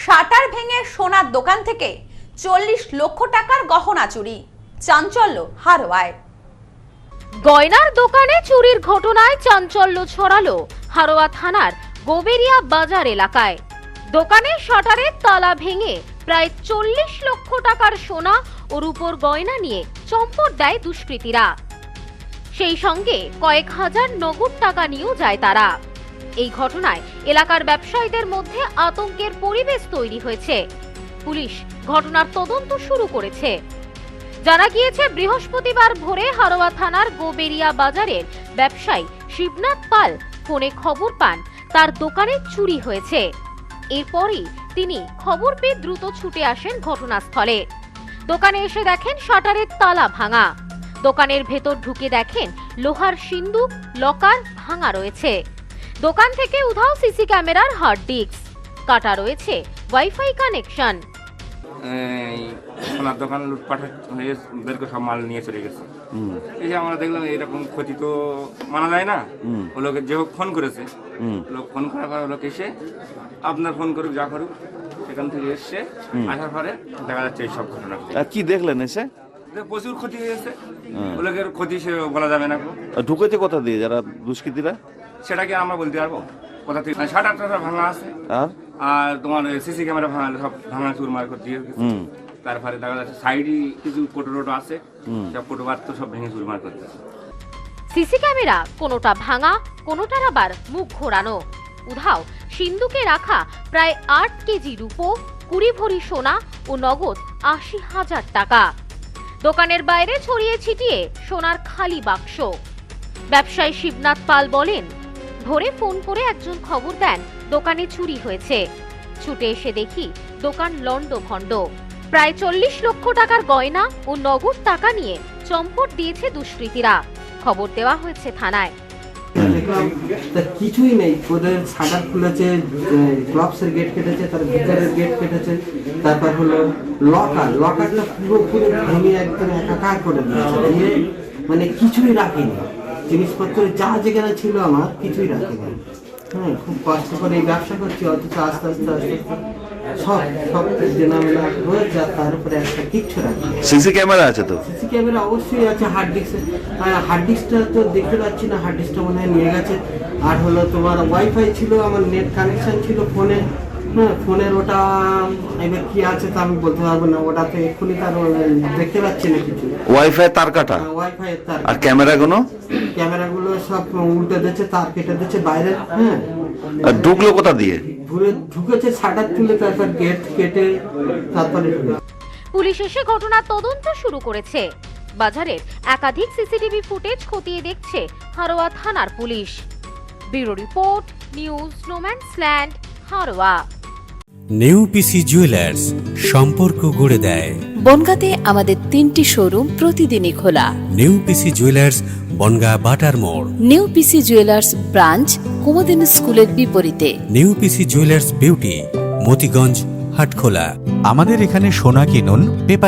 Shutter ভেঙে সোনার দোকান থেকে 40 লক্ষ টাকার গহনা চুরি, চাঞ্চল্য হারোয়ায়। গয়নার দোকানে চুরির ঘটনায় চাঞ্চল্য ছড়ালো হারোয়া থানার গোবেরিয়া বাজার এলাকায়। দোকানের শাটারের তালা ভেঙে প্রায় 40 লক্ষ টাকার সোনা ও রূপোর গয়না নিয়ে চম্পট দেয় দুষ্কৃতীরা। সেই সঙ্গে কয়েক হাজার নগদ টাকা নিয়েও যায় তারা। এই ঘটনায় এলাকার ব্যবসায়ীদের মধ্যে আতঙ্কের পরিবেশ তৈরি হয়েছে। পুলিশ ঘটনার তদন্ত শুরু করেছে। জানা গিয়েছে, বৃহস্পতিবার ভোরে হারোয়া থানার গোবেরিয়া বাজারের ব্যবসায়ী শিবনাথ পাল ফোনে খবর পান তার দোকানে চুরি হয়েছে। এরপরই তিনি খবর পেয়ে দ্রুত ছুটে আসেন ঘটনাস্থলে। দোকানে এসে দেখেন শাটারের তালা ভাঙা। দোকানের ভেতর ঢুকে দেখেন লোহার সিন্দুক, লকার ভাঙা রয়েছে। দোকান থেকে উধাও সিসি ক্যামেরার হার্ড ডিস্ক, কাটা রয়েছে ওয়াইফাই কানেকশন। সোনার দোকান লুটপাট হয়ে বের করে সব মাল নিয়ে চলে গেছে। এই যে আমরা দেখলাম এরকম ক্ষতি তো মানা যায় না। ও লোকের যে হোক ফোন করেছে, লোক ফোন করার পর লোক এসে আপনার ফোন করুক যা করুক সেখান থেকে এসে আসার পরে দেখা যাচ্ছে এই সব ঘটনা। কি দেখলেন এসে? প্রচুর ক্ষতি হয়েছে। ও লোকের ক্ষতি সে বলা যাবে না। ঢুকেছে কোথা দিয়ে যারা দুষ্কৃতীরা? সেটাকে আমরা বলতে পারবো কোথা থেকে। শাটারটা ভাঙা আছে আর তোমার সিসি ক্যামেরা ভাঙা, সব ভাঙা চুরমার করে দিয়ে গেছে। তারপরে দেখা যাচ্ছে সাইডে কিছু কোটো আছে, সব কোটো বার তো সব ভেঙে চুরমার করতেছে। সিসি ক্যামেরা কোনোটা ভাঙা, কোনোটার আবার মুখ ঘোরানো। উধাও সিন্দুকে রাখা প্রায় 8 কেজি রূপো, 20 ভরি সোনা ও নগদ 80,000 টাকা। দোকানের বাইরে ছড়িয়ে ছিটিয়ে সোনার খালি বাক্স। ব্যবসায়ী শিবনাথ পাল বলেন, ভোরে ফোন করে একজন খবর দেন দোকানে চুরি হয়েছে। ছুটে এসে দেখি দোকান লন্ডভন্ড। প্রায় 40 লক্ষ টাকার গয়না ও নগদ টাকা নিয়ে চম্পট দিয়েছে দুষ্কৃতীরা। খবর দেওয়া হয়েছে থানায়। দেখলাম কিছুই নেই, ওদের শাটার খুলেছে, গ্লাভসের গেট কেটেছে, তার ভিতরের গেট কেটেছে, তারপর হলো লকারটা পুরোপুরি ভেঙে একদম একাকার করে দিয়েছে। দিয়ে মানে কিছুই রাখিনি, জিনিসপত্র যা যেখানে ছিল আমার কিছুই রাখিনি। খুব কষ্ট করে এই ব্যবসা করছি, অথচ আস্তে আস্তে সব জেনামেলা হয়েছে। তার উপরে একটা কিচ্ছু রাখি। সিসি ক্যামেরা আছে তো? সিসি ক্যামেরা অবশ্যই আছে। হার্ড ডিস্কটা তো দেখতে পাচ্ছি না, হার্ড ডিস্কটা মনে হয় নিয়ে গেছে। আর হলো তোমার ওয়াইফাই ছিল, আমার নেট কানেকশন ছিল ফোনে। ফোনের ওটা এবার কি আছে তা আমি বলতে পারবো না, ওটাতে এক্ষুনি তার দেখতে পাচ্ছি না কিছু। ওয়াইফাই তার কাটা? ওয়াইফাই তার। আর ক্যামেরাগুলো সব উল্টে দিচ্ছে, তার কেটে দিচ্ছে বাইরে। আর ঢুকলো কোথা দিয়ে? ঢুকেছে শাটার তুলে, তারপর গেট কেটে তারপরে পুলিশ এসে ঘটনার তদন্ত শুরু করেছে। বাজারের একাধিক সিসিটিভি ফুটেজ খতিয়ে দেখছে হারোয়া থানার police. Bureau report, news no man's land, Haroa. নেউপিসি জুয়েলার্স, সম্পর্ক গড়ে দেয়। বনগাঁতে আমাদের 3টি শোরুম প্রতিদিনই খোলা। নেউপিসি জুয়েলার্স, বনগাঁ বাটার মোড়। নেউপিসি জুয়েলার্স ব্রাঞ্চ কুমদিন স্কুলের বিপরীতে। নেউপিসি জুয়েলার্স বিউটি, মতিগঞ্জ, হাটখোলা। আমাদের এখানে সোনা কিনুন পেপারে।